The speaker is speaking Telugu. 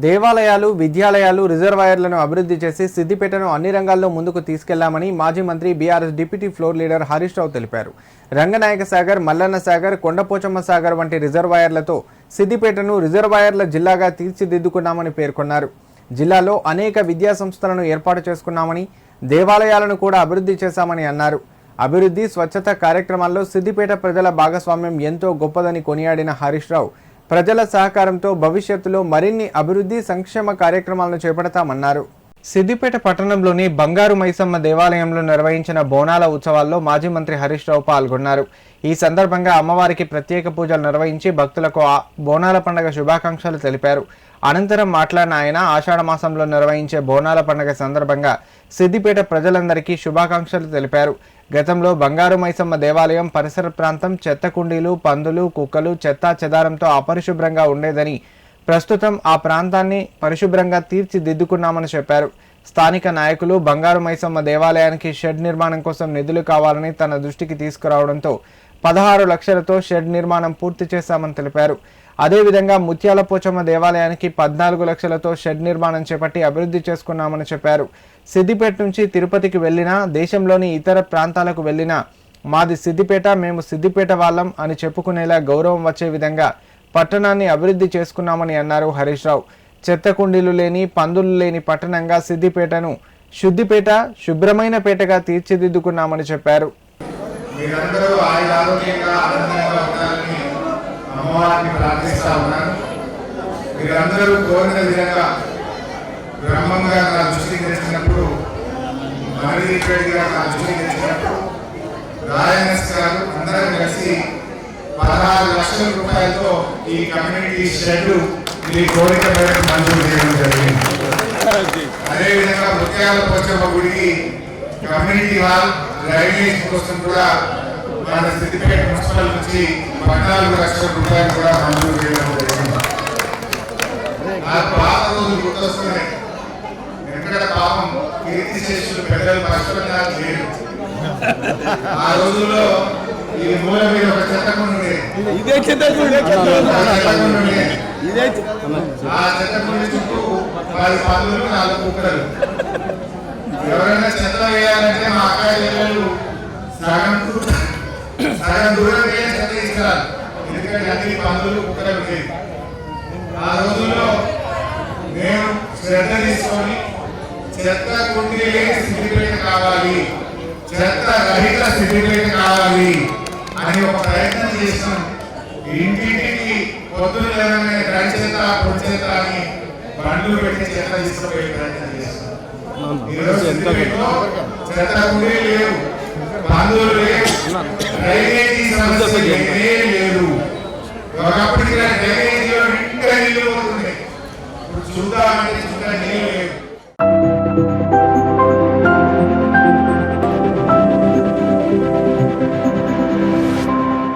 దేవాలయాలు, విద్యాలయాలు, రిజర్వాయర్లను అభివృద్ధి చేసి సిద్దిపేటను అన్ని రంగాల్లో ముందుకు తీసుకెళ్లామని మాజీ మంత్రి BRS deputy floor leader Harish Rao తెలిపారు. రంగనాయక సాగర్, మల్లన్న సాగర్, కొండపోచమ్మ సాగర్ వంటి రిజర్వాయర్లతో సిద్దిపేటను రిజర్వాయర్ల జిల్లాగా తీర్చిదిద్దుకున్నామని పేర్కొన్నారు. జిల్లాలో అనేక విద్యా సంస్థలను ఏర్పాటు చేసుకున్నామని, దేవాలయాలను కూడా అభివృద్ధి చేశామని అన్నారు. అభివృద్ధి, స్వచ్ఛత కార్యక్రమాల్లో సిద్దిపేట ప్రజల భాగస్వామ్యం ఎంతో గొప్పదని కొనియాడిన హరీష్ రావు ప్రజల సహకారంతో భవిష్యత్తులో మరిన్ని అభివృద్ధి, సంక్షేమ కార్యక్రమాలను చేపడతామన్నారు. సిద్దిపేట పట్టణంలోని బంగారు మైసమ్మ దేవాలయంలో నిర్వహించిన బోనాల ఉత్సవాల్లో మాజీ మంత్రి హరీష్ రావు పాల్గొన్నారు. ఈ సందర్భంగా అమ్మవారికి ప్రత్యేక పూజలు నిర్వహించి భక్తులకు బోనాల పండుగ శుభాకాంక్షలు తెలిపారు. అనంతరం మాట్లాడిన ఆయన ఆషాఢ మాసంలో నిర్వహించే బోనాల పండుగ సందర్భంగా సిద్దిపేట ప్రజలందరికీ శుభాకాంక్షలు తెలిపారు. గతంలో బంగారు మైసమ్మ దేవాలయం పరిసర ప్రాంతం చెత్త కుండీలు, పందులు, కుక్కలు, చెత్తా చెదారంతో అపరిశుభ్రంగా ఉండేదని, ప్రస్తుతం ఆ ప్రాంతాన్ని పరిశుభ్రంగా తీర్చిదిద్దుకున్నామని చెప్పారు. స్థానిక నాయకులు బంగారు మైసమ్మ దేవాలయానికి షెడ్ నిర్మాణం కోసం నిధులు కావాలని తన దృష్టికి తీసుకురావడంతో 16 లక్షలతో షెడ్ నిర్మాణం పూర్తి చేశామని తెలిపారు. అదేవిధంగా ముత్యాల పోచమ్మ దేవాలయానికి 14 లక్షలతో షెడ్ నిర్మాణం చేపట్టి అభివృద్ధి చేసుకున్నామని చెప్పారు. సిద్దిపేట నుంచి తిరుపతికి వెళ్ళినా, దేశంలోని ఇతర ప్రాంతాలకు వెళ్ళినా మాది సిద్దిపేట, మేము సిద్దిపేట వాళ్ళం అని చెప్పుకునేలా గౌరవం వచ్చే విధంగా పట్టణాన్ని అభివృద్ధి చేసుకున్నామని అన్నారు హరీష్ రావు. చెత్త కుండీలు లేని, పందులు లేని పట్టణంగా సిద్దిపేటను శుద్ధిపేట, శుభ్రమైన పేటగా తీర్చిదిద్దుకున్నామని చెప్పారు. అమ్మవారిని ప్రార్థిస్తా ఉన్నాను. మీరందరూ కోరిన విధంగా బ్రహ్మంగా నా దృష్టికి తెచ్చినప్పుడు, మరిగా నా దృష్టికి తెచ్చినప్పుడు రాయనస్ గారు అందరం కలిసి 16 లక్షల రూపాయలతో ఈ కమ్యూనిటీ షెడ్ ఈ కోరిక మేరకు మంజూరు చేయడం జరిగింది. అదేవిధంగా ముత్యాల పోచమ్మ గుడికి కమ్యూనిటీ హాల్, డ్రైనేజ్ కోసం కూడా మన సిద్దిపేట మున్సిపల్ నుంచి 14 లక్షల రూపాయలు కూడా మంజూరు చేయడం జరిగింది. ఆ పాత రోజులు గుర్తొస్తున్నాయి. ఎక్కడ పాపం కీర్తిశేషులు పెద్దలు మర్చిపోయినా లేదు. ఆ రోజుల్లో ఈ మూల మీద ఒక చెత్తకుండు ఉండేది. ఆ చెత్తకుండి చుట్టూ 10 పందులు, 4 కుక్కలు. ఎవరైనా చెత్త వేయాలంటే మా అక్క చెల్లెలు సగం దూరం చెత్త తీసుకురాలి. ఎందుకంటే అన్ని పందులు, కుక్కలు ఉండేవి. ఆ రోజుల్లో నేను శ్రద్ధ తీసుకొని చెత్త కుండీ లేని సిద్దిపేట కావాలి, చెత్త రహిత సిద్దిపేట కావాలి అని ఒక ప్రయత్నం చేస్తాం. ఇంటింటికి పొద్దున లేవనే డ్రై చెత్త, పొడి చెత్త అని బండ్లు పెట్టి చెత్త తీసుకుపోయే ప్రయత్నం చేస్తాం. ఈరోజు సిద్దిపేటలో చెత్త కుండీ లేవు, పందులు లేవు, డ్రైనేజీ సమస్య లేదు. ఒకప్పటికి డ్రైనేజీలో నిండా నీళ్లు పోతుండే, ఇప్పుడు చూద్దామంటే చూద్దా నీళ్ళు లేవు.